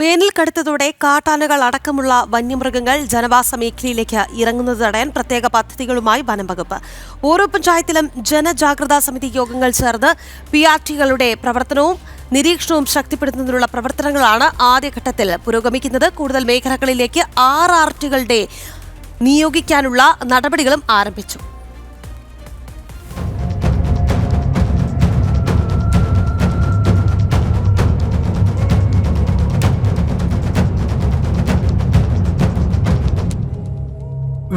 വേനൽ കടുത്തതോടെ കാട്ടാനകൾ അടക്കമുള്ള വന്യമൃഗങ്ങൾ ജനവാസ മേഖലയിലേക്ക് ഇറങ്ങുന്നത് തടയാൻ പ്രത്യേക പദ്ധതികളുമായി വനം വകുപ്പ്. ഓരോ പഞ്ചായത്തിലും ജനജാഗ്രതാ സമിതി യോഗങ്ങൾ ചേർന്ന് PRTകളുടെ പ്രവർത്തനവും നിരീക്ഷണവും ശക്തിപ്പെടുത്തുന്നതിനുള്ള പ്രവർത്തനങ്ങളാണ് ആദ്യഘട്ടത്തിൽ പുരോഗമിക്കുന്നത്. കൂടുതൽ മേഖലകളിലേക്ക് RRTകളുടെ നിയോഗിക്കാനുള്ള നടപടികളും ആരംഭിച്ചു.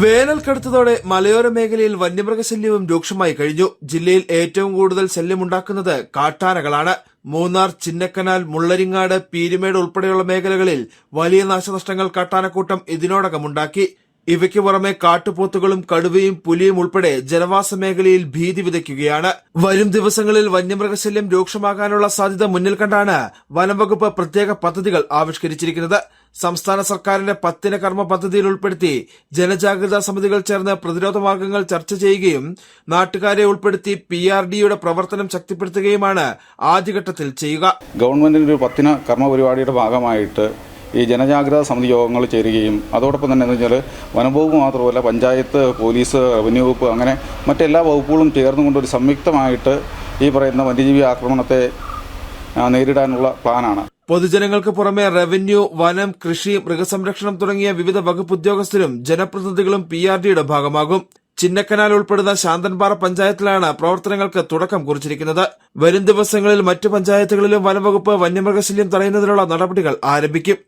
വേനൽ കടുത്തതോടെ മലയോര മേഖലയിൽ വന്യമൃഗശല്യവും രൂക്ഷമായി കഴിഞ്ഞു. ജില്ലയിൽ ഏറ്റവും കൂടുതൽ ശല്യമുണ്ടാക്കുന്നത് കാട്ടാനകളാണ്. മൂന്നാർ, ചിന്നക്കനാൽ, മുള്ളരിങ്ങാട്, പീരുമേട് ഉൾപ്പെടെയുള്ള മേഖലകളിൽ വലിയ നാശനഷ്ടങ്ങൾ കാട്ടാനക്കൂട്ടം ഇതിനോടകമുണ്ടാക്കി. ഇവയ്ക്ക് പുറമെ കാട്ടുപോത്തുകളും കടുവയും പുലിയും ഉൾപ്പെടെ ജനവാസ മേഖലയിൽ ഭീതി വിതയ്ക്കുകയാണ്. വരും ദിവസങ്ങളിൽ വന്യമൃഗശല്യം രൂക്ഷമാകാനുള്ള സാധ്യത മുന്നിൽ കണ്ടാണ് വനംവകുപ്പ് പ്രത്യേക പദ്ധതികൾ ആവിഷ്കരിച്ചിരിക്കുന്നത്. സംസ്ഥാന സർക്കാരിന്റെ 10 കർമ്മ പദ്ധതിയിൽ ഉൾപ്പെടുത്തി ജനജാഗ്രതാ സമിതികൾ ചേർന്ന് പ്രതിരോധ മാർഗങ്ങൾ ചർച്ച ചെയ്യുകയും നാട്ടുകാരെ ഉൾപ്പെടുത്തി PRDയുടെ പ്രവർത്തനം ശക്തിപ്പെടുത്തുകയുമാണ് ആദ്യഘട്ടത്തിൽ ചെയ്യുക. ഗവൺമെന്റിന്റെ ഒരു 10 കർമ്മ പരിപാടിയുടെ ഭാഗമായിട്ട് ഈ ജനജാഗ്രതാ സമിതി യോഗങ്ങൾ ചേരുകയും അതോടൊപ്പം തന്നെ എന്ന് വെച്ചാൽ വനംവകുപ്പ് മാത്രമല്ല പഞ്ചായത്ത്, പോലീസ്, റവന്യൂ വകുപ്പ് അങ്ങനെ മറ്റെല്ലാ വകുപ്പുകളും ചേർന്നുകൊണ്ട് ഒരു സംയുക്തമായിട്ട് ഈ പറയുന്ന വന്യജീവി ആക്രമണത്തെ നേരിടാനുള്ള പ്ലാനാണ്. പൊതുജനങ്ങൾക്ക് പുറമെ റവന്യൂ, വനം, കൃഷി, മൃഗസംരക്ഷണം തുടങ്ങിയ വിവിധ വകുപ്പ് ഉദ്യോഗസ്ഥരും ജനപ്രതിനിധികളും PRDയുടെ ഭാഗമാകും. ചിന്നക്കനാൽ ഉൾപ്പെടുന്ന ശാന്തൻപാറ പഞ്ചായത്തിലാണ് പ്രവർത്തനങ്ങൾക്ക് തുടക്കം കുറിച്ചിരിക്കുന്നത്. വരും ദിവസങ്ങളിൽ മറ്റു പഞ്ചായത്തുകളിലും വനംവകുപ്പ് വന്യമൃഗശല്യം തടയുന്നതിനുള്ള നടപടികൾ ആരംഭിക്കും.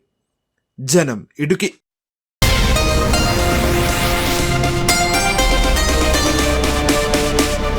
ജനം, ഇടുക്കി.